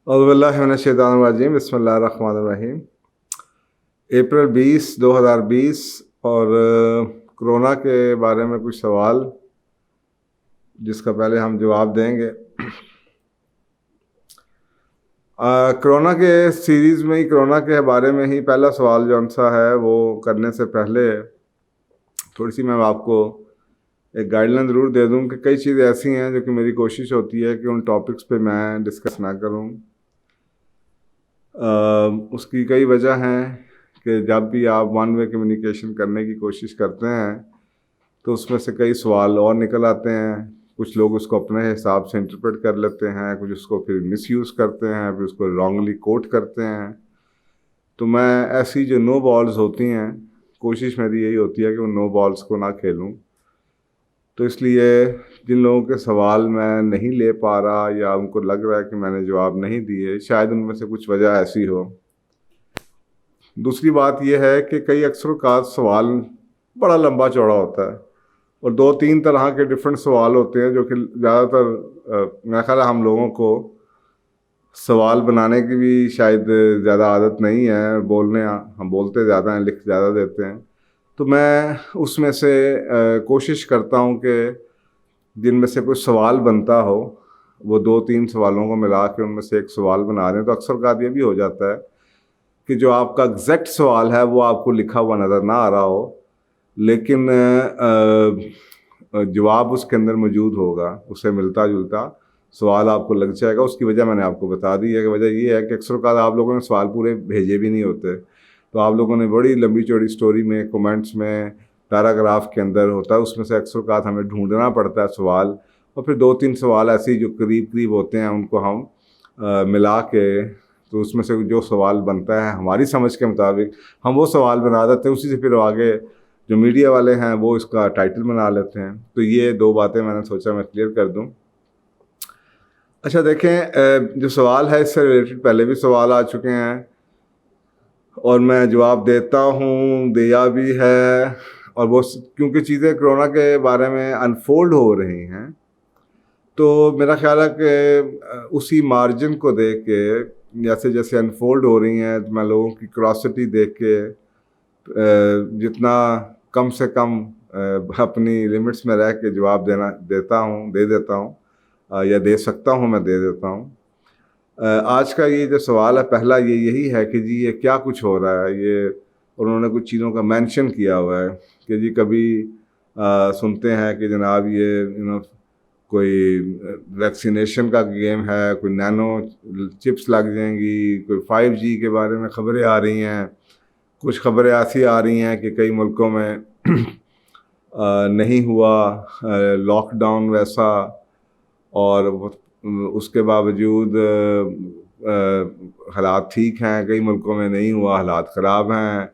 اعوذ باللہ من الشیطان الرجیم، بسم اللہ الرحمن الرحیم۔ اپریل 20 اور کرونا کے بارے میں کچھ سوال جس کا پہلے ہم جواب دیں گے۔ کرونا کے سیریز میں ہی کرونا کے بارے میں ہی پہلا سوال جو سا ہے وہ کرنے سے پہلے تھوڑی سی میں آپ کو ایک گائیڈ لائن ضرور دے دوں کہ کئی چیزیں ایسی ہیں جو کہ میری کوشش ہوتی ہے کہ ان ٹاپکس پہ میں ڈسکس نہ کروں۔ اس کی کئی وجہ ہیں کہ جب بھی آپ ون وے کمیونیکیشن کرنے کی کوشش کرتے ہیں تو اس میں سے کئی سوال اور نکل آتے ہیں۔ کچھ لوگ اس کو اپنے حساب سے انٹرپریٹ کر لیتے ہیں، کچھ اس کو پھر مس یوز کرتے ہیں، پھر اس کو رانگلی کوٹ کرتے ہیں۔ تو میں ایسی جو نو بالز ہوتی ہیں، کوشش میری یہی ہوتی ہے کہ ان نو بالز کو نہ کھیلوں۔ تو اس لیے جن لوگوں کے سوال میں نہیں لے پا رہا یا ان کو لگ رہا ہے کہ میں نے جواب نہیں دیے، شاید ان میں سے کچھ وجہ ایسی ہو۔ دوسری بات یہ ہے کہ کئی اکثر اوقات سوال بڑا لمبا چوڑا ہوتا ہے اور 2-3 طرح کے ڈفرینٹ سوال ہوتے ہیں جو کہ زیادہ تر میرا خیال ہے ہم لوگوں کو سوال بنانے کی بھی شاید زیادہ عادت نہیں ہے، ہم بولتے زیادہ ہیں، لکھ زیادہ دیتے ہیں۔ تو میں اس میں سے کوشش کرتا ہوں کہ جن میں سے کوئی سوال بنتا ہو وہ 2-3 سوالوں کو ملا کے ان میں سے ایک سوال بنا دیں۔ تو اکثر اوقات یہ بھی ہو جاتا ہے کہ جو آپ کا ایگزیکٹ سوال ہے وہ آپ کو لکھا ہوا نظر نہ آ رہا ہو، لیکن جواب اس کے اندر موجود ہوگا، اس سے ملتا جلتا سوال آپ کو لگ جائے گا۔ اس کی وجہ میں نے آپ کو بتا دی ہے کہ وجہ یہ ہے کہ اکثر اوقات آپ لوگوں نے سوال پورے بھیجے بھی نہیں ہوتے، تو آپ لوگوں نے بڑی لمبی چوڑی سٹوری میں، کومنٹس میں، پیراگراف کے اندر ہوتا ہے، اس میں سے اکثر اوقات ہمیں ڈھونڈنا پڑتا ہے سوال، اور پھر 2-3 سوال ایسے جو قریب ہوتے ہیں ان کو ہم ملا کے، تو اس میں سے جو سوال بنتا ہے ہماری سمجھ کے مطابق ہم وہ سوال بنا دیتے ہیں، اسی سے پھر آگے جو میڈیا والے ہیں وہ اس کا ٹائٹل بنا لیتے ہیں۔ تو یہ 2 باتیں میں نے سوچا میں کلیئر کر دوں۔ اچھا دیکھیں، جو سوال ہے اس سے ریلیٹڈ پہلے بھی سوال آ چکے ہیں اور میں جواب دیتا ہوں، دیا بھی ہے، اور وہ کیونکہ چیزیں کرونا کے بارے میں انفولڈ ہو رہی ہیں تو میرا خیال ہے کہ اسی مارجن کو دیکھ کے جیسے جیسے انفولڈ ہو رہی ہیں میں لوگوں کی کیوریوسٹی دیکھ کے جتنا کم سے کم اپنی لمٹس میں رہ کے جواب دے دیتا ہوں یا دے سکتا ہوں، میں دے دیتا ہوں۔ آج کا یہ جو سوال ہے پہلا یہی ہے کہ جی یہ کیا کچھ ہو رہا ہے، یہ انہوں نے کچھ چیزوں کا مینشن کیا ہوا ہے کہ جی کبھی سنتے ہیں کہ جناب یہ کوئی ویکسینیشن کا گیم ہے، کوئی نینو چپس لگ جائیں گی، کوئی 5G کے بارے میں خبریں آ رہی ہیں، کچھ خبریں ایسی آ رہی ہیں کہ کئی ملکوں میں نہیں ہوا لاک ڈاؤن ویسا، اور اس کے باوجود حالات ٹھیک ہیں، کئی ملکوں میں نہیں ہوا، حالات خراب ہیں۔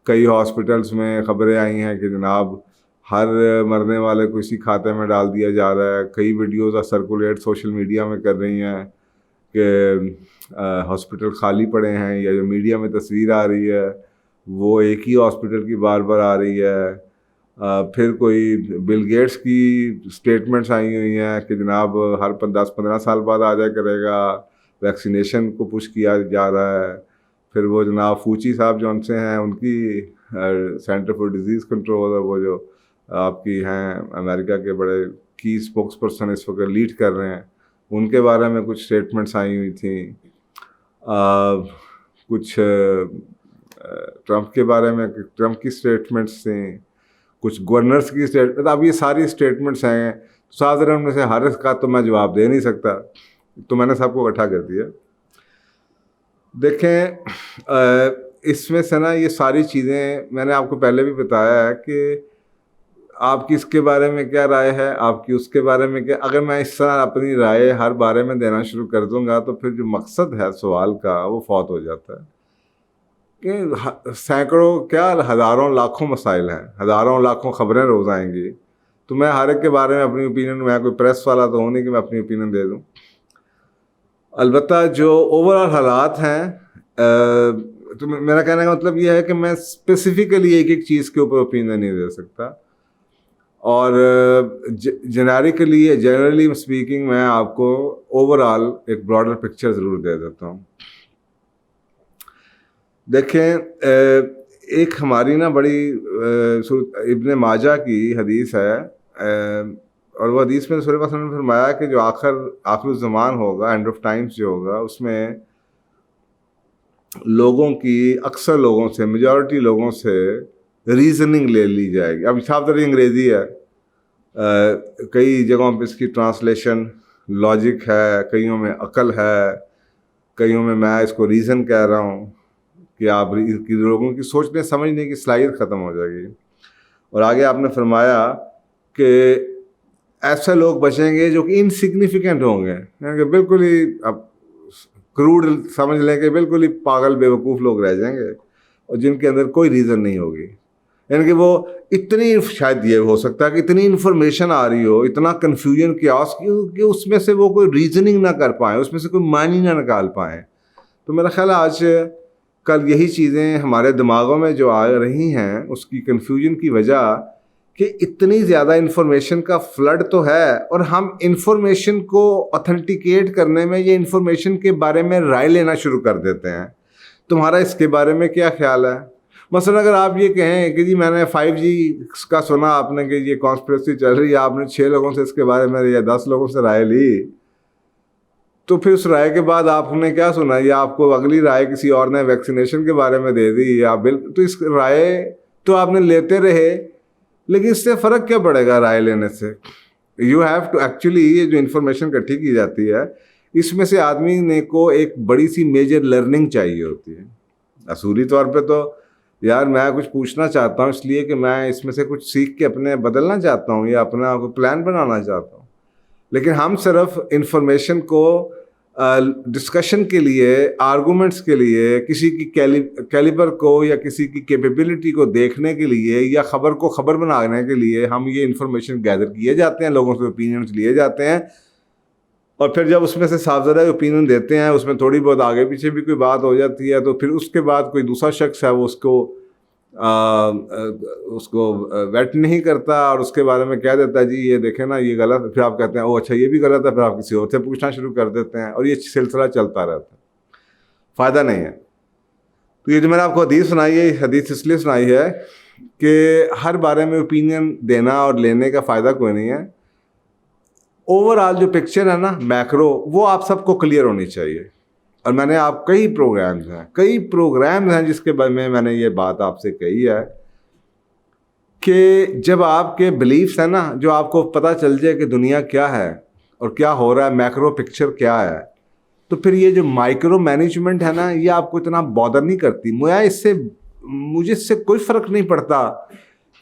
کئی ہاسپٹلس میں خبریں آئی ہیں کہ جناب ہر مرنے والے کو اسی کھاتے میں ڈال دیا جا رہا ہے۔ کئی ویڈیوز سرکولیٹ سوشل میڈیا میں کر رہی ہیں کہ ہاسپٹل خالی پڑے ہیں، یا جو میڈیا میں تصویر آ رہی ہے وہ ایک ہی ہاسپٹل کی بار بار آ رہی ہے۔ پھر کوئی بل گیٹس کی سٹیٹمنٹس آئی ہوئی ہیں کہ جناب ہر 10-15 سال بعد آ جائے کرے گا، ویکسینیشن کو پش کیا جا رہا ہے۔ پھر وہ جناب فوچی صاحب جو ان سے ہیں، ان کی سینٹر فار ڈیزیز کنٹرول، وہ جو آپ کی ہیں امریکہ کے بڑے کی اسپوکس پرسن اس وقت لیڈ کر رہے ہیں، ان کے بارے میں کچھ سٹیٹمنٹس آئی ہوئی تھیں۔ کچھ ٹرمپ کے بارے میں، ٹرمپ کی سٹیٹمنٹس تھیں، کچھ گورنرس کی سٹیٹمنٹ۔ اب یہ ساری سٹیٹمنٹس ہیں، ساتھ میں سے ہر ایک کا تو میں جواب دے نہیں سکتا، تو میں نے سب کو اکٹھا کر دیا۔ دیکھیں اس میں سے نا یہ ساری چیزیں میں نے آپ کو پہلے بھی بتایا ہے کہ آپ کی اس کے بارے میں کیا رائے ہے، آپ کی اس کے بارے میں کیا۔ اگر میں اس طرح اپنی رائے ہر بارے میں دینا شروع کر دوں گا تو پھر جو مقصد ہے سوال کا وہ فوت ہو جاتا ہے، کہ سینکڑوں کیا ہزاروں لاکھوں مسائل ہیں، ہزاروں لاکھوں خبریں روز آئیں گی، تو میں ہر ایک کے بارے میں اپنی اوپینین، میں کوئی پریس والا تو ہوں نہیں کہ میں اپنی اوپینین دے دوں۔ البتہ جو اوور آل حالات ہیں، تو میرا کہنے کا مطلب یہ ہے کہ میں اسپیسیفکلی ایک چیز کے اوپر اوپینین نہیں دے سکتا۔ اور جنرلی اسپیکنگ میں آپ کو اوور آل ایک براڈر پکچر ضرور دے دیتا ہوں. دیکھیں ایک ہماری نا بڑی ابن ماجہ کی حدیث ہے, اور وہ حدیث میں رسول اللہ صلی اللہ علیہ وسلم نے فرمایا کہ جو آخر الزمان ہوگا, اینڈ آف ٹائمز جو ہوگا, اس میں لوگوں کی اکثر لوگوں سے, میجورٹی لوگوں سے ریزننگ لے لی جائے گی. اب صاف طرح انگریزی ہے, کئی جگہوں پہ اس کی ٹرانسلیشن لاجک ہے, کئیوں میں عقل ہے, کئیوں میں اس کو ریزن کہہ رہا ہوں کہ آپ کی لوگوں کی سوچنے سمجھنے کی صلاحیت ختم ہو جائے گی. اور آگے آپ نے فرمایا کہ ایسے لوگ بچیں گے جو کہ انسگنیفیکنٹ ہوں گے, یعنی کہ بالکل ہی اب کروڈ سمجھ لیں کہ بالکل ہی پاگل بے وقوف لوگ رہ جائیں گے, اور جن کے اندر کوئی ریزن نہیں ہوگی. یعنی کہ وہ اتنی, شاید یہ ہو سکتا ہے کہ اتنی انفارمیشن آ رہی ہو, اتنا کنفیوژن کیاس کہ اس میں سے وہ کوئی ریزننگ نہ کر پائیں, اس میں سے کوئی معنی نہ نکال پائیں. تو میرا خیال ہے آج کل یہی چیزیں ہمارے دماغوں میں جو آ رہی ہیں, اس کی کنفیوژن کی وجہ کہ اتنی زیادہ انفارمیشن کا فلڈ تو ہے, اور ہم انفارمیشن کو اتھینٹیکیٹ کرنے میں یا انفارمیشن کے بارے میں رائے لینا شروع کر دیتے ہیں. تمہارا اس کے بارے میں کیا خیال ہے؟ مثلا اگر آپ یہ کہیں کہ جی میں نے 5G کا سنا, آپ نے کہ یہ کانسپریسی چل رہی ہے, آپ نے 6 لوگوں سے اس کے بارے میں یا 10 لوگوں سے رائے لی, تو پھر اس رائے کے بعد آپ نے کیا سنا, یا آپ کو اگلی رائے کسی اور نے ویکسینیشن کے بارے میں دے دی, یا تو اس رائے تو آپ نے لیتے رہے, لیکن اس سے فرق کیا پڑے گا رائے لینے سے؟ یو ہیو ٹو ایکچولی, یہ جو انفارمیشن اکٹھی کی جاتی ہے, اس میں سے آدمی نے کو ایک بڑی سی میجر لرننگ چاہیے ہوتی ہے. اصولی طور پہ تو یار میں کچھ پوچھنا چاہتا ہوں اس لیے کہ میں اس میں سے کچھ سیکھ کے اپنے بدلنا چاہتا ہوں یا اپنا کوئی پلان بنانا چاہتا ہوں, لیکن ہم صرف انفارمیشن کو ڈسکشن کے لیے, آرگومنٹس کے لیے, کسی کی کیلیبر کو یا کسی کی کیپیبلٹی کو دیکھنے کے لیے یا خبر کو خبر بنانے کے لیے ہم یہ انفارمیشن گیدر کیے جاتے ہیں, لوگوں سے اوپینینس لیے جاتے ہیں, اور پھر جب اس میں سے صاف زدہ اوپینین دیتے ہیں, اس میں تھوڑی بہت آگے پیچھے بھی کوئی بات ہو جاتی ہے, تو پھر اس کے بعد کوئی دوسرا شخص ہے وہ اس کو ویٹ نہیں کرتا اور اس کے بارے میں کہہ دیتا ہے جی یہ دیکھیں نا یہ غلط, پھر آپ کہتے ہیں او اچھا یہ بھی غلط ہے, پھر آپ کسی اور سے پوچھنا شروع کر دیتے ہیں, اور یہ سلسلہ چلتا رہتا ہے, فائدہ نہیں ہے. تو یہ جو میں نے آپ کو حدیث سنائی ہے, حدیث اس لیے سنائی ہے کہ ہر بارے میں اوپینین دینا اور لینے کا فائدہ کوئی نہیں ہے. اوور آل جو پکچر ہے نا, میکرو, وہ آپ سب کو کلیئر ہونی چاہیے. اور میں نے آپ کئی پروگرامز ہیں جس کے بارے میں نے یہ بات آپ سے کہی ہے کہ جب آپ کے بلیفس ہیں نا, جو آپ کو پتہ چل جائے کہ دنیا کیا ہے اور کیا ہو رہا ہے, میکرو پکچر کیا ہے, تو پھر یہ جو مائکرو مینجمنٹ ہے نا, یہ آپ کو اتنا بادر نہیں کرتی. مجھے اس سے کوئی فرق نہیں پڑتا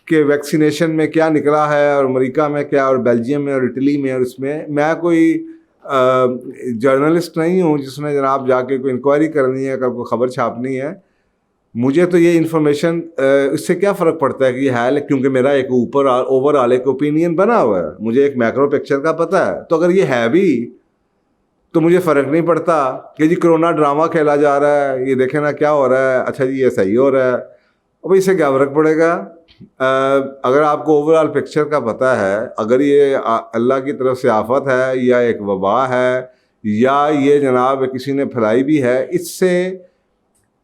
کہ ویکسینیشن میں کیا نکلا ہے, اور امریکہ میں کیا, اور بیلجیم میں, اور اٹلی میں, اور اس میں کوئی جرنلسٹ نہیں ہوں جس نے جناب جا کے کوئی انکوائری کرنی ہے, کوئی خبر چھاپنی ہے. مجھے تو یہ انفارمیشن اس سے کیا فرق پڑتا ہے کہ یہ ہے, کیونکہ میرا ایک اوور آل ایک اوپینین بنا ہوا ہے, مجھے ایک میکرو پکچر کا پتہ ہے. تو اگر یہ ہے بھی تو مجھے فرق نہیں پڑتا کہ جی کرونا ڈرامہ کھیلا جا رہا ہے, یہ دیکھیں نا کیا ہو رہا ہے, اچھا جی یہ صحیح ہو رہا ہے, اب اس سے کیا فرق پڑے گا؟ اگر آپ کو اوور آل پکچر کا پتہ ہے, اگر یہ اللہ کی طرف سے آفت ہے یا ایک وبا ہے یا یہ جناب کسی نے پھیلائی بھی ہے,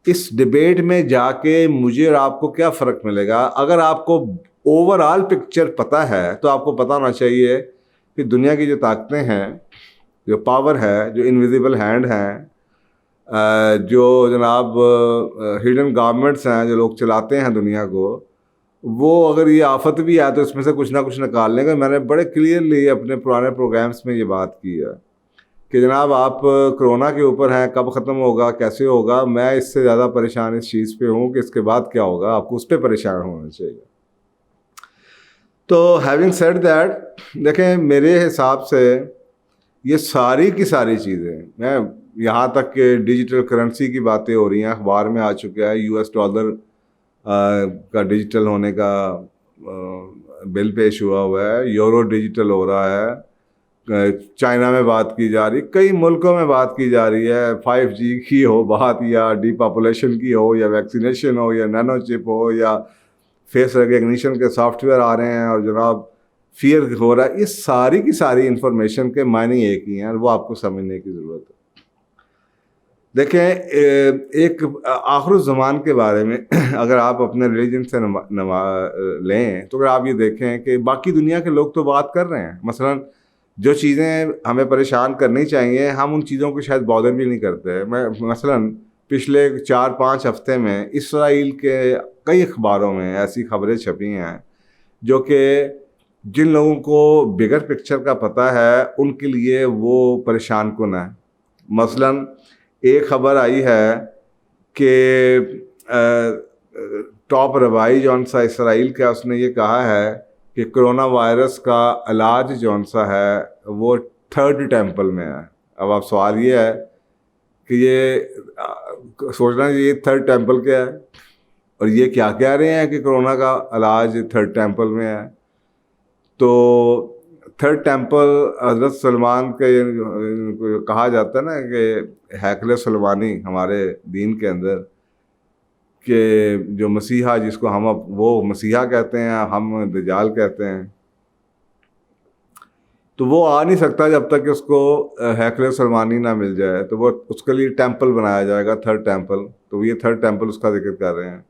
اس ڈیبیٹ میں جا کے مجھے اور آپ کو کیا فرق ملے گا؟ اگر آپ کو اوور آل پکچر پتہ ہے تو آپ کو پتہ ہونا چاہیے کہ دنیا کی جو طاقتیں ہیں, جو پاور ہے, جو انویزیبل ہینڈ ہیں, جو جناب ہڈن گورنمنٹس ہیں, جو لوگ چلاتے ہیں دنیا کو, وہ اگر یہ آفت بھی ہے تو اس میں سے کچھ نہ کچھ نکال لیں گے. میں نے بڑے کلیئرلی اپنے پرانے پروگرامس میں یہ بات کی ہے کہ جناب آپ کرونا کے اوپر ہیں, کب ختم ہوگا, کیسے ہوگا, میں اس سے زیادہ پریشان اس چیز پہ ہوں کہ اس کے بعد کیا ہوگا, آپ کو اس پہ پریشان ہونا چاہیے. تو ہیونگ سیڈ دیٹ, دیکھیں میرے حساب سے یہ ساری کی ساری چیزیں, میں یہاں تک کہ ڈیجیٹل کرنسی کی باتیں ہو رہی ہیں, اخبار میں آ چکا ہے US ڈالر کا ڈیجیٹل ہونے کا بل پیش ہوا ہے, یورو ڈیجیٹل ہو رہا ہے, چائنا میں بات کی جا رہی, کئی ملکوں میں بات کی جا رہی ہے, 5G کی ہو بات, یا ڈی پاپولیشن کی ہو, یا ویکسینیشن ہو, یا نینو چپ ہو, یا فیس ریکگنیشن کے سافٹ ویئر آ رہے ہیں, اور جناب فیئر ہو رہا ہے. یہ ساری کی ساری انفارمیشن کے معنی ایک ہی ہیں اور وہ آپ کو سمجھنے کی ضرورت ہے. دیکھیں ایک آخر الزمان کے بارے میں اگر آپ اپنے ریلیجن سے لیں تو اگر آپ یہ دیکھیں کہ باقی دنیا کے لوگ تو بات کر رہے ہیں. مثلا جو چیزیں ہمیں پریشان کرنی چاہیے ہم ان چیزوں کو شاید بادر بھی نہیں کرتے. میں مثلا پچھلے 4-5 ہفتے میں اسرائیل کے کئی اخباروں میں ایسی خبریں چھپی ہیں جو کہ جن لوگوں کو بگر پکچر کا پتہ ہے ان کے لیے وہ پریشان کن ہے. مثلا ایک خبر آئی ہے کہ ٹاپ ربائی جون سا اسرائیل کا اس نے یہ کہا ہے کہ کرونا وائرس کا علاج جون سا ہے وہ 3rd ٹیمپل میں ہے. اب آپ سوال یہ ہے کہ یہ سوچنا یہ 3rd ٹیمپل کیا ہے اور یہ کیا کہہ رہے ہیں کہ کرونا کا علاج 3rd ٹیمپل میں ہے. تو 3rd ٹیمپل حضرت سلمان کے کہا جاتا ہے نا کہ ہیکل سلمانی ہمارے دین کے اندر کہ جو مسیحا جس کو ہم وہ مسیحا کہتے ہیں ہم دجال کہتے ہیں تو وہ آ نہیں سکتا جب تک کہ اس کو ہیکل سلمانی نہ مل جائے. تو وہ اس کے لیے ٹیمپل بنایا جائے گا 3rd ٹیمپل. تو یہ 3rd ٹیمپل اس کا ذکر کر رہے ہیں.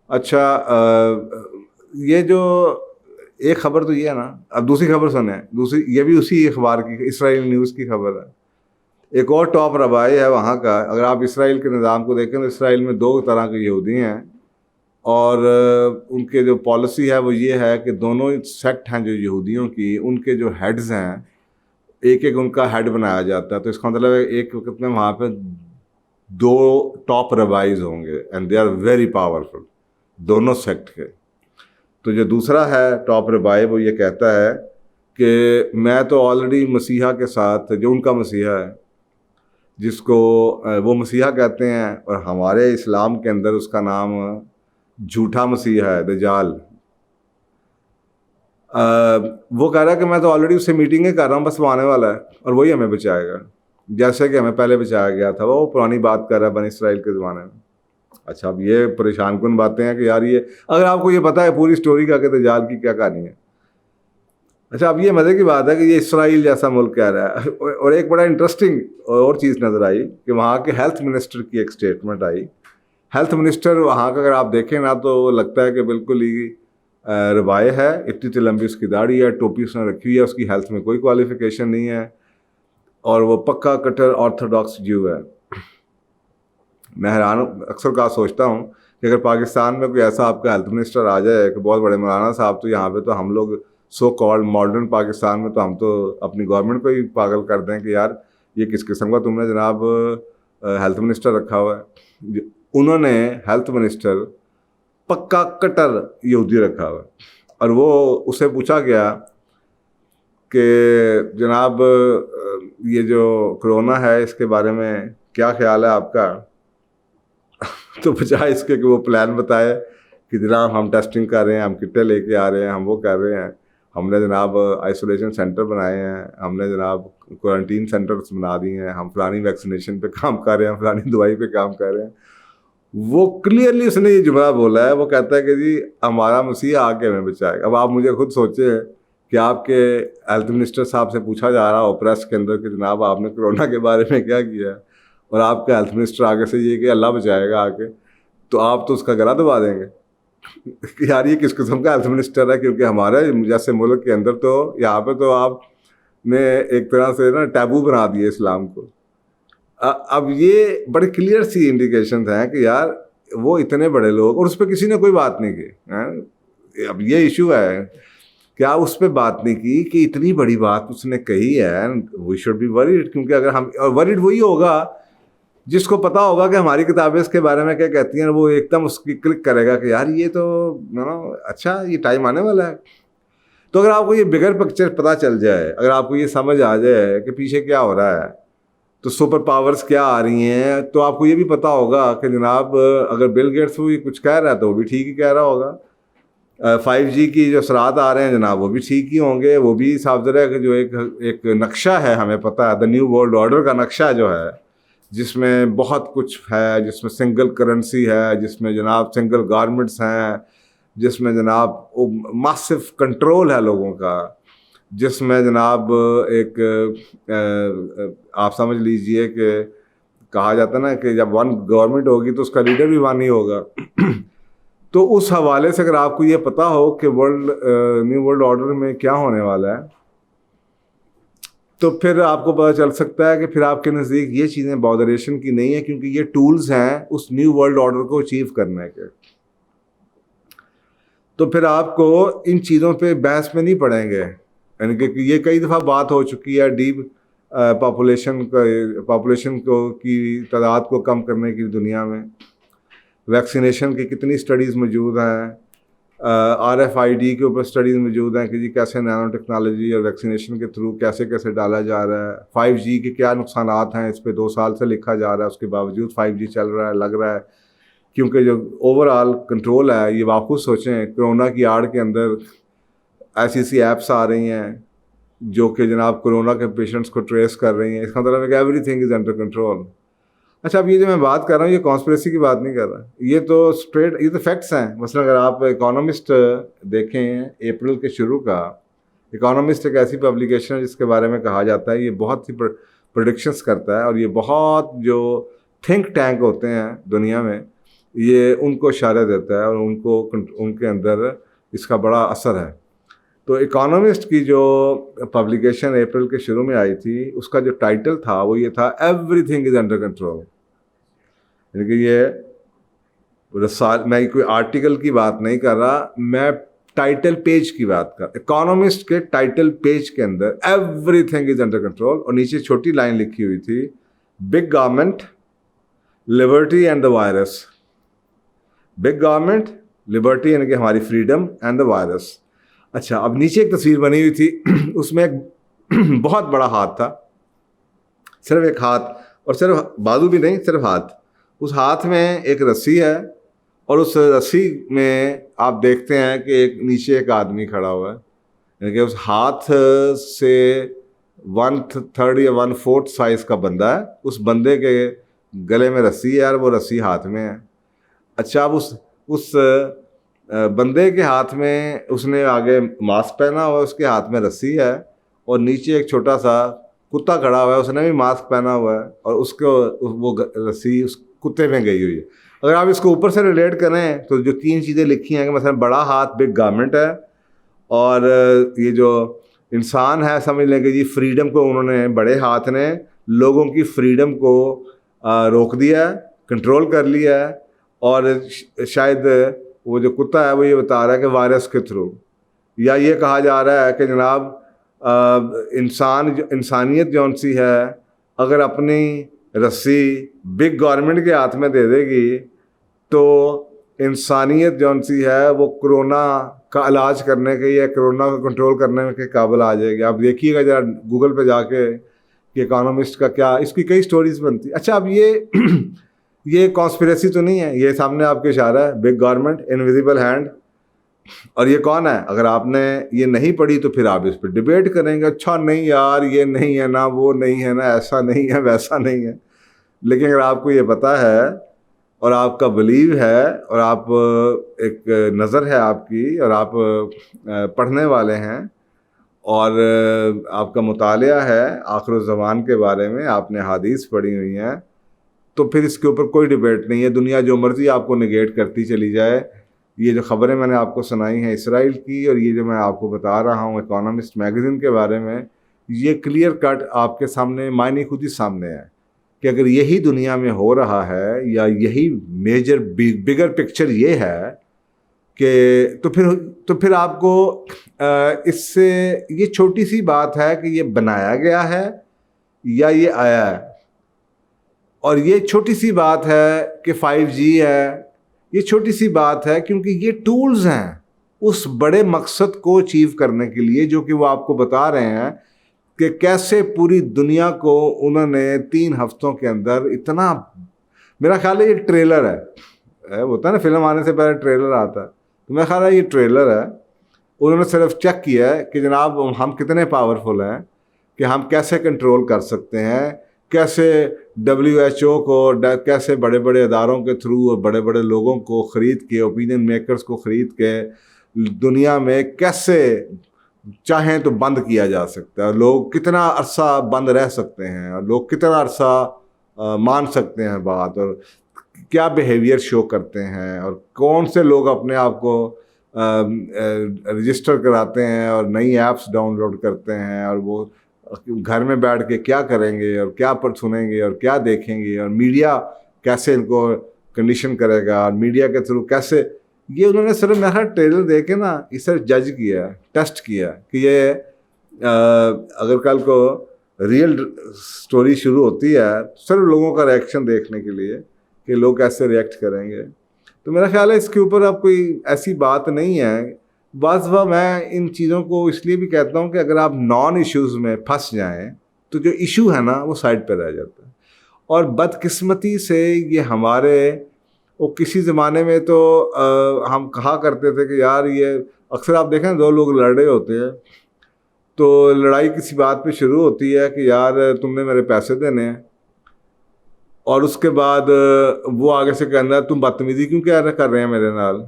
اچھا یہ جو ایک خبر تو یہ ہے نا. اب دوسری خبر سنیں. دوسری یہ بھی اسی اخبار کی اسرائیل نیوز کی خبر ہے. ایک اور ٹاپ ربائی ہے وہاں کا. اگر آپ اسرائیل کے نظام کو دیکھیں تو اسرائیل میں 2 طرح کے یہودی ہیں اور ان کے جو پالیسی ہے وہ یہ ہے کہ دونوں سیکٹ ہیں جو یہودیوں کی ان کے جو ہیڈز ہیں ایک ایک ان کا ہیڈ بنایا جاتا ہے. تو اس کا مطلب ہے ایک وقت میں وہاں پہ 2 ٹاپ ربائز ہوں گے and they are very powerful دونوں سیکٹ کے. تو جو دوسرا ہے ٹاپ ربائی وہ یہ کہتا ہے کہ میں تو آلریڈی مسیحا کے ساتھ جو ان کا مسیحا ہے جس کو وہ مسیحا کہتے ہیں اور ہمارے اسلام کے اندر اس کا نام جھوٹا مسیحا ہے دجال. وہ کہہ رہا ہے کہ میں تو آلریڈی اس سے میٹنگیں کر رہا ہوں بس وہ آنے والا ہے اور وہی ہمیں بچائے گا جیسے کہ ہمیں پہلے بچایا گیا تھا. وہ پرانی بات کر رہا ہے بنی اسرائیل کے زمانے میں. اچھا اب یہ پریشان کن باتیں ہیں کہ یار یہ اگر آپ کو یہ پتہ ہے پوری اسٹوری کا کہ دجال کی کیا کہانی ہے. اچھا اب یہ مزے کی بات ہے کہ یہ اسرائیل جیسا ملک کہہ رہا ہے. اور ایک بڑا انٹرسٹنگ اور چیز نظر آئی کہ وہاں کے ہیلتھ منسٹر کی ایک اسٹیٹمنٹ آئی. ہیلتھ منسٹر وہاں کا اگر آپ دیکھیں نا تو لگتا ہے کہ بالکل ہی ربائے ہے. اتنی لمبی اس کی داڑھی ہے, ٹوپی اس نے رکھی ہوئی ہے, اس کی ہیلتھ میں کوئی کوالیفیکیشن نہیں ہے اور وہ پکا کٹر آرتھوڈاکس جو ہے. میں حیران اکثر کا سوچتا ہوں کہ اگر پاکستان میں کوئی ایسا آپ کا ہیلتھ منسٹر آ جائے کہ بہت بڑے مولانا صاحب, تو یہاں پہ تو ہم لوگ سو کالڈ ماڈرن پاکستان میں تو ہم تو اپنی گورنمنٹ کو ہی پاگل کر دیں کہ یار یہ کس قسم کا تم نے جناب ہیلتھ منسٹر رکھا ہوا ہے. انہوں نے ہیلتھ منسٹر پکا کٹر یہودی رکھا ہوا ہے اور وہ اسے پوچھا گیا کہ جناب یہ جو کرونا ہے اس کے بارے میں کیا خیال ہے آپ کا. تو بجائے اس کے کہ وہ پلان بتائے کہ جناب ہم ٹیسٹنگ کر رہے ہیں, ہم کٹیں لے کے آ رہے ہیں, ہم وہ کر رہے ہیں, ہم نے جناب آئسولیشن سینٹر بنائے ہیں, ہم نے جناب کوارنٹین سینٹرز بنا دیے ہیں, ہم فلانی ویکسینیشن پہ کام کر رہے ہیں, فلانی دوائی پہ کام کر رہے ہیں. وہ کلیئرلی اس نے یہ جملہ بولا ہے. وہ کہتا ہے کہ جی ہمارا مسیح آ کے ہمیں بچائے گا. اب آپ مجھے خود سوچیں کہ آپ کے ہیلتھ منسٹر صاحب سے پوچھا جا رہا ہو پریس کے اندر کہ جناب آپ نے کرونا کے بارے میں کیا کیا ہے, اور آپ کا ہیلتھ منسٹر آگے سے یہ کہ اللہ بچائے گا آ کے, تو آپ تو اس کا گلا دبا دیں گے کہ یار یہ کس قسم کا ہیلتھ منسٹر ہے. کیونکہ ہمارے جیسے ملک کے اندر تو یہاں پہ تو آپ نے ایک طرح سے نا ٹیبو بنا دیے اسلام کو. اب یہ بڑی کلیئر سی انڈیکیشنز ہیں کہ یار وہ اتنے بڑے لوگ اور اس پہ کسی نے کوئی بات نہیں کی. اب یہ ایشو ہے کہ آپ اس پہ بات نہیں کی کہ اتنی بڑی بات اس نے کہی ہے. وی شوڈ بی ورڈ, کیونکہ اگر ہم ورڈ وہی ہوگا جس کو پتا ہوگا کہ ہماری کتابیں اس کے بارے میں کیا کہتی ہیں, وہ ایک دم اس کی کلک کرے گا کہ یار یہ تو اچھا یہ ٹائم آنے والا ہے. تو اگر آپ کو یہ بگر پکچر پتہ چل جائے, اگر آپ کو یہ سمجھ آ جائے کہ پیچھے کیا ہو رہا ہے, تو سپر پاورز کیا آ رہی ہیں, تو آپ کو یہ بھی پتہ ہوگا کہ جناب اگر بل گیٹس وہ کچھ کہہ رہا ہے تو وہ بھی ٹھیک ہی کہہ رہا ہوگا. 5G کی جو اثرات آ رہے ہیں جناب وہ بھی ٹھیک ہی ہوں گے. وہ بھی صاف ظاہر ہے کہ جو ایک نقشہ ہے ہمیں پتہ ہے, دا نیو ورلڈ آرڈر کا نقشہ جو ہے, جس میں بہت کچھ ہے, جس میں سنگل کرنسی ہے, جس میں جناب سنگل گارمنٹس ہیں, جس میں جناب ماسو کنٹرول ہے لوگوں کا، جس میں جناب ایک آپ سمجھ لیجئے کہ کہا جاتا نا کہ جب ون گورنمنٹ ہوگی تو اس کا لیڈر بھی ون ہی ہوگا. تو اس حوالے سے اگر آپ کو یہ پتا ہو کہ نیو ورلڈ آرڈر میں کیا ہونے والا ہے، تو پھر آپ کو پتہ چل سکتا ہے کہ پھر آپ کے نزدیک یہ چیزیں بادریشن کی نہیں ہیں، کیونکہ یہ ٹولز ہیں اس نیو ورلڈ آرڈر کو اچیو کرنے کے. تو پھر آپ کو ان چیزوں پہ بحث میں نہیں پڑیں گے، یعنی کہ یہ کئی دفعہ بات ہو چکی ہے ڈیپ پاپولیشن کی تعداد کو کم کرنے کی دنیا میں. ویکسینیشن کی کتنی سٹڈیز موجود ہیں، RFID کے اوپر سٹڈیز موجود ہیں کہ جی کیسے نینو ٹیکنالوجی اور ویکسینیشن کے تھرو کیسے کیسے ڈالا جا رہا ہے. 5G کے کیا نقصانات ہیں، اس پہ 2 سال سے لکھا جا رہا ہے، اس کے باوجود 5G چل رہا ہے، لگ رہا ہے. کیونکہ جو اوور آل کنٹرول ہے، یہ آپ خود سوچیں کرونا کی آڑ کے اندر ایسی ایپس آ رہی ہیں جو کہ جناب کرونا کے پیشنٹس کو ٹریس کر رہی ہیں. اس کا مطلب ہے کہ every thing is under control. اچھا، اب یہ جو میں بات کر رہا ہوں یہ کانسپریسی کی بات نہیں کر رہا، یہ تو اسٹریٹ، یہ تو فیکٹس ہیں. مثلا اگر آپ اکانومسٹ دیکھیں اپریل کے شروع کا، اکانومسٹ ایک ایسی پبلیکیشن ہے جس کے بارے میں کہا جاتا ہے یہ بہت سی پروڈکشنس کرتا ہے، اور یہ بہت جو تھنک ٹینک ہوتے ہیں دنیا میں یہ ان کو اشارہ دیتا ہے اور ان کے اندر اس کا بڑا اثر ہے. تو اکانومسٹ کی جو پبلیکیشن اپریل کے شروع میں آئی تھی اس کا جو ٹائٹل تھا وہ یہ تھا every thing is under control. یعنی کہ یہ میں کوئی آرٹیکل کی بات نہیں کر رہا، میں ٹائٹل پیج کی بات کر. اکانومسٹ کے ٹائٹل پیج کے اندر everything is under control, اور نیچے چھوٹی لائن لکھی ہوئی تھی big government, liberty and the virus. Big government, liberty یعنی کہ ہماری فریڈم، اینڈ دا وائرس. اچھا، اب نیچے ایک تصویر بنی ہوئی تھی، اس میں ایک بہت بڑا ہاتھ تھا، صرف ایک ہاتھ، اور صرف بازو بھی نہیں، صرف ہاتھ. اس ہاتھ میں ایک رسی ہے، اور اس رسی میں آپ دیکھتے ہیں کہ ایک نیچے ایک آدمی کھڑا ہوا ہے. یعنی کہ اس ہاتھ سے 1/3 یا 1/4 سائز کا بندہ ہے، اس بندے کے گلے میں رسی ہے اور وہ رسی ہاتھ میں ہے. اچھا، اب اس بندے کے ہاتھ میں اس نے آگے ماسک پہنا ہوا ہے، اس کے ہاتھ میں رسی ہے، اور نیچے ایک چھوٹا سا کتا کھڑا ہوا ہے، اس نے بھی ماسک پہنا ہوا ہے، اور اس کو وہ رسی اس کتے میں گئی ہوئی ہے. اگر آپ اس کو اوپر سے ریلیٹ کریں تو جو 3 چیزیں لکھی ہیں کہ مثلا بڑا ہاتھ بگ گورنمنٹ ہے، اور یہ جو انسان ہے سمجھ لیں کہ جی فریڈم کو انہوں نے، بڑے ہاتھ نے لوگوں کی فریڈم کو روک دیا ہے، کنٹرول کر لیا ہے. اور شاید وہ جو کتا ہے وہ یہ بتا رہا ہے کہ وائرس کے تھرو، یا یہ کہا جا رہا ہے کہ جناب انسانیت جون سی ہے اگر اپنی رسی بگ گورنمنٹ کے ہاتھ میں دے دے گی تو انسانیت جون سی ہے وہ کرونا کا علاج کرنے کے یا کرونا کو کنٹرول کرنے کے قابل آ جائے گی. آپ دیکھیے گا ذرا گوگل پہ جا کے کہ اکانومسٹ کا کیا، اس کی کئی سٹوریز بنتی. اچھا، اب یہ کانسپریسی تو نہیں ہے، یہ سامنے آپ کے اشارہ ہے بگ گورنمنٹ، انویزیبل ہینڈ. اور یہ کون ہے؟ اگر آپ نے یہ نہیں پڑھی تو پھر آپ اس پہ ڈبیٹ کریں گے، اچھا نہیں یار یہ نہیں ہے نا، وہ نہیں ہے نا، ایسا نہیں ہے، ویسا نہیں ہے. لیکن اگر آپ کو یہ پتہ ہے اور آپ کا بلیو ہے اور آپ ایک نظر ہے آپ کی، اور آپ پڑھنے والے ہیں اور آپ کا مطالعہ ہے آخر الزمان کے بارے میں، آپ نے حدیث پڑھی ہوئی ہیں، تو پھر اس کے اوپر کوئی ڈبیٹ نہیں ہے. دنیا جو مرضی آپ کو نگیٹ کرتی چلی جائے. یہ جو خبریں میں نے آپ کو سنائی ہیں اسرائیل کی، اور یہ جو میں آپ کو بتا رہا ہوں اکانومسٹ میگزین کے بارے میں، یہ کلیئر کٹ آپ کے سامنے، معنی خود ہی سامنے ہے کہ اگر یہی دنیا میں ہو رہا ہے، یا یہی میجر بگر پکچر یہ ہے کہ تو پھر آپ کو اس سے یہ چھوٹی سی بات ہے کہ یہ بنایا گیا ہے یا یہ آیا ہے. اور یہ چھوٹی سی بات ہے کہ 5G ہے، یہ چھوٹی سی بات ہے کیونکہ یہ ٹولز ہیں اس بڑے مقصد کو اچیو کرنے کے لیے، جو کہ وہ آپ کو بتا رہے ہیں کہ کیسے پوری دنیا کو انہوں نے 3 ہفتوں کے اندر اتنا، میرا خیال ہے یہ ٹریلر ہے، ہوتا ہے نا فلم آنے سے پہلے ٹریلر آتا ہے، تو میرا خیال ہے یہ ٹریلر ہے. انہوں نے صرف چیک کیا ہے کہ جناب ہم کتنے پاورفل ہیں، کہ ہم کیسے کنٹرول کر سکتے ہیں کیسے WHO کو کیسے بڑے بڑے اداروں کے تھرو اور بڑے بڑے لوگوں کو خرید کے, اوپینین میکرز کو خرید کے دنیا میں کیسے چاہیں تو بند کیا جا سکتا ہے, اور لوگ کتنا عرصہ بند رہ سکتے ہیں, اور لوگ کتنا عرصہ مان سکتے ہیں بات, اور کیا بیہیویئر شو کرتے ہیں, اور کون سے لوگ اپنے آپ کو رجسٹر کراتے ہیں اور نئی ایپس ڈاؤن لوڈ کرتے ہیں, اور وہ گھر میں بیٹھ کے کیا کریں گے اور کیا پر سنیں گے اور کیا دیکھیں گے, اور میڈیا کیسے ان کو کنڈیشن کرے گا, اور میڈیا کے تھرو کیسے. یہ انہوں نے صرف میرا ٹریلر دیکھ کے نا اسے جج کیا, ٹیسٹ کیا کہ یہ اگر کل کو ریئل سٹوری شروع ہوتی ہے صرف لوگوں کا ریئیکشن دیکھنے کے لیے کہ لوگ کیسے ریئیکٹ کریں گے. تو میرا خیال ہے اس کے اوپر اب کوئی ایسی بات نہیں ہے. بعض دفعہ میں ان چیزوں کو اس لیے بھی کہتا ہوں کہ اگر آپ نان ایشوز میں پھنس جائیں تو جو ایشو ہے نا وہ سائڈ پہ رہ جاتا ہے. اور بدقسمتی سے یہ ہمارے وہ کسی زمانے میں تو ہم کہا کرتے تھے کہ یار یہ اکثر آپ دیکھیں دو لوگ لڑ رہے ہوتے ہیں تو لڑائی کسی بات پہ شروع ہوتی ہے کہ یار تم نے میرے پیسے دینے ہیں, اور اس کے بعد وہ آگے سے کہنا تم بدتمیزی کیوں کیا کر رہے ہیں میرے نال,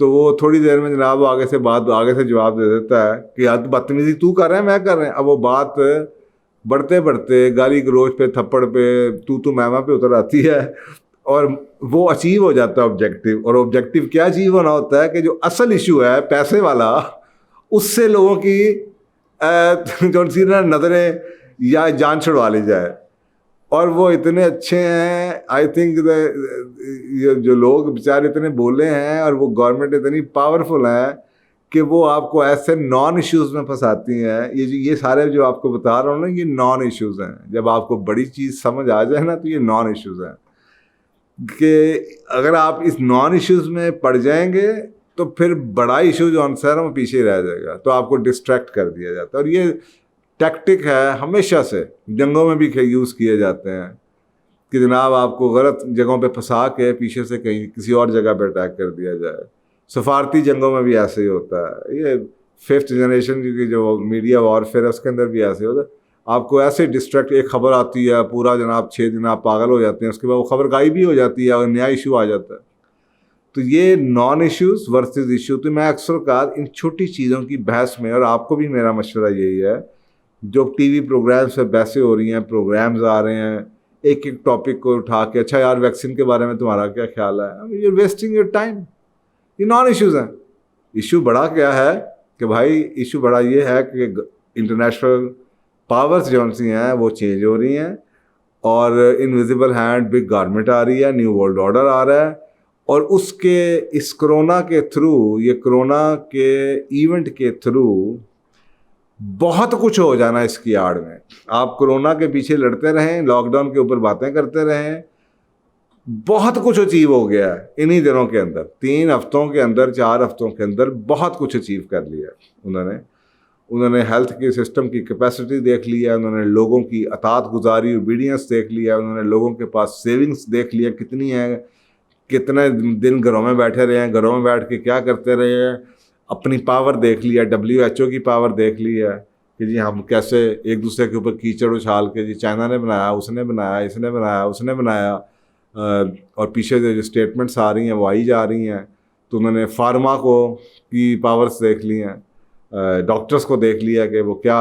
تو وہ تھوڑی دیر میں جناب وہ آگے سے جواب دے دیتا ہے کہ یار بدتمیزی تو کر رہے ہیں میں کر رہے ہیں. اب وہ بات بڑھتے بڑھتے گالی گلوچ پہ تھپڑ پہ تو میما پہ اتر آتی ہے, اور وہ اچیو ہو جاتا ہے آبجیکٹیو. اور آبجیکٹیو کیا اچیو ہونا ہوتا ہے کہ جو اصل ایشو ہے پیسے والا, اس سے لوگوں کی جو سی نظریں یا جان چھڑوا لی جائے. اور وہ اتنے اچھے ہیں, آئی تھنک جو لوگ بیچارے اتنے بولے ہیں اور وہ گورنمنٹ اتنی پاورفل ہے کہ وہ آپ کو ایسے نان ایشوز میں پھنساتی ہیں. یہ سارے جو آپ کو بتا رہا ہوں نا یہ نان ایشوز ہیں. جب آپ کو بڑی چیز سمجھ آ جائے نا تو یہ نان ایشوز ہیں, کہ اگر آپ اس نان ایشوز میں پڑ جائیں گے تو پھر بڑا ایشو جو آنسر ہے وہ پیچھے رہ جائے گا, تو آپ کو ڈسٹریکٹ کر دیا جاتا ہے. اور یہ ٹیکٹک ہے ہمیشہ سے, جنگوں میں بھی یوز کیے جاتے ہیں کہ جناب آپ کو غلط جگہوں پہ پھنسا کے پیچھے سے کہیں کسی اور جگہ پہ اٹیک کر دیا جائے. سفارتی جنگوں میں بھی ایسے ہی ہوتا ہے. یہ 5th جنریشن کی جو میڈیا وارفیئر ہے اس کے اندر بھی ایسے ہوتا ہے. آپ کو ایسے ڈسٹریکٹ, ایک خبر آتی ہے پورا جناب 6 دن آپ پاگل ہو جاتے ہیں, اس کے بعد وہ خبر غائب بھی ہو جاتی ہے اور نیا ایشو آ جاتا ہے. تو یہ نان ایشوز ورسز ایشو. تو میں اکثر اوقات ان چھوٹی چیزوں کی بحث میں, اور آپ کو بھی میرا مشورہ یہی ہے, جو ٹی وی پروگرامس پہ بحثیں ہو رہی ہیں, پروگرامز آ رہے ہیں, ایک ایک ٹاپک کو اٹھا کے اچھا یار ویکسین کے بارے میں تمہارا کیا خیال ہے, یو ویسٹنگ یور ٹائم. یہ نان ایشوز ہیں. ایشو بڑا کیا ہے کہ بھائی ایشو بڑا یہ ہے کہ انٹرنیشنل پاورز جو سی ہیں وہ چینج ہو رہی ہیں, اور انویزیبل ہینڈ بگ گورنمنٹ آ رہی ہے, نیو ورلڈ آرڈر آ رہا ہے, اور اس کرونا کے تھرو, یہ کرونا کے ایونٹ کے تھرو بہت کچھ ہو جانا اس کی آڑ میں. آپ کرونا کے پیچھے لڑتے رہیں, لاک ڈاؤن کے اوپر باتیں کرتے رہیں, بہت کچھ اچیو ہو گیا ہے انہی دنوں کے اندر, 3 ہفتوں کے اندر 4 ہفتوں کے اندر بہت کچھ اچیو کر لیا انہوں نے ہیلتھ کے سسٹم کی کیپیسٹی دیکھ لیا, انہوں نے لوگوں کی اطاعت گزاری اوبیڈینس دیکھ لیا, انہوں نے لوگوں کے پاس سیونگز دیکھ لیا کتنی ہیں, کتنے دن گھروں میں بیٹھے رہے ہیں, گھروں میں بیٹھ کے کیا کرتے رہے ہیں, اپنی پاور دیکھ لیا, WHO کی پاور دیکھ لی ہے کہ جی ہم کیسے ایک دوسرے کے اوپر کیچڑ اچھال کے جی چائنا نے بنایا, اس نے بنایا, اس نے بنایا, اس نے بنایا, اور پیچھے جو اسٹیٹمنٹس آ رہی ہیں وہ آئی جا رہی ہیں. تو انہوں نے فارما کو کی پاورز دیکھ لی ہیں, ڈاکٹرز کو دیکھ لیا کہ وہ کیا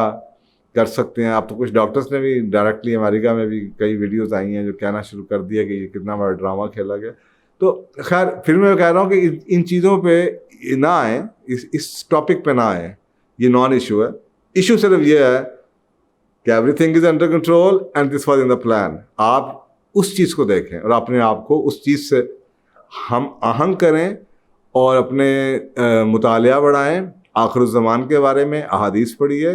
کر سکتے ہیں. اب تو کچھ ڈاکٹرز نے بھی ڈائریکٹلی امریکہ میں بھی کئی ویڈیوز آئی ہیں جو کہنا شروع کر دیا کہ یہ کتنا بڑا ڈرامہ کھیلا گیا. تو خیر پھر میں کہہ رہا ہوں کہ ان چیزوں پہ نہ آئیں, اس ٹاپک پہ نہ آئیں. یہ نان ایشو ہے. ایشو صرف یہ ہے کہ every thing is under control and this was in the plan. آپ اس چیز کو دیکھیں اور اپنے آپ کو اس چیز سے ہم آہنگ کریں اور اپنے مطالعہ بڑھائیں. آخر الزمان کے بارے میں احادیث پڑھیے.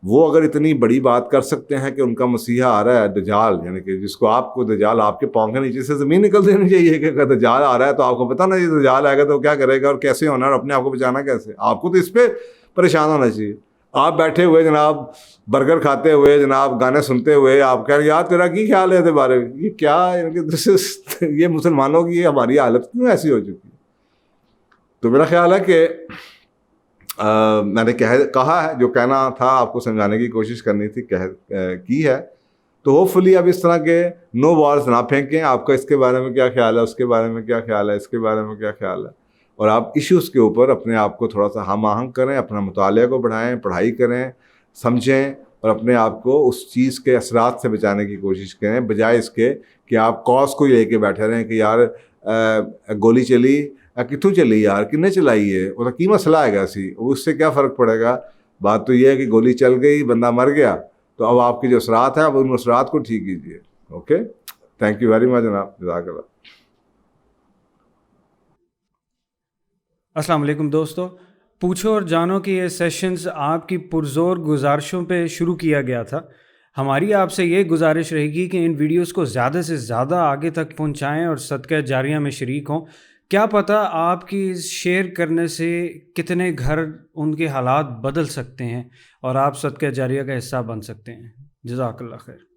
وہ اگر اتنی بڑی بات کر سکتے ہیں کہ ان کا مسیحا آ رہا ہے دجال, یعنی کہ جس کو آپ کو دجال آپ کے پاؤں کے نیچے سے زمین نکل دینی چاہیے کہ اگر دجال آ رہا ہے تو آپ کو پتہ نا یہ دجال آئے گا تو کیا کرے گا اور کیسے ہونا اور اپنے آپ کو بچانا کیسے. آپ کو تو اس پہ پریشان ہونا چاہیے. آپ بیٹھے ہوئے جناب برگر کھاتے ہوئے جناب گانے سنتے ہوئے آپ کہہ رہے یار تیرا کی خیال ہے اس بارے میں, یہ کیا یہ مسلمانوں کی ہماری حالت کیوں ایسی ہو چکی ہے. تو میرا خیال ہے کہ میں نے کہا ہے جو کہنا تھا آپ کو سمجھانے کی کوشش کرنی تھی کی ہے. تو ہوپ فلی اب اس طرح کے نو والز نہ پھینکیں. آپ کا اس کے بارے میں کیا خیال ہے, اس کے بارے میں کیا خیال ہے, اس کے بارے میں کیا خیال ہے, اور آپ ایشوز کے اوپر اپنے آپ کو تھوڑا سا ہم آہنگ کریں, اپنا مطالعہ کو بڑھائیں, پڑھائی کریں, سمجھیں, اور اپنے آپ کو اس چیز کے اثرات سے بچانے کی کوشش کریں, بجائے اس کے کہ آپ کاز کو لے کے بیٹھے رہیں کہ یار گولی چلی, کتوں چلی یار, کنے چلائی ہے, وہ کی مسئلہ آئے گا سی, اس سے کیا فرق پڑے گا. بات تو یہ ہے کہ گولی چل گئی, بندہ مر گیا, تو اب آپ کے جو اثرات ہیں اب ان اثرات کو ٹھیک کیجیے. Okay, thank you very much جناب, جزاک اللہ. السلام علیکم دوستو. پوچھو اور جانو کہ یہ سیشنز آپ کی پرزور گزارشوں پہ شروع کیا گیا تھا. ہماری آپ سے یہ گزارش رہے گی کہ ان ویڈیوز کو زیادہ سے زیادہ آگے تک پہنچائیں اور صدقہ جاریہ میں شریک ہوں. کیا پتہ آپ کی شیئر کرنے سے کتنے گھر ان کے حالات بدل سکتے ہیں اور آپ صدقہ جاریہ کا حصہ بن سکتے ہیں. جزاک اللہ خیر.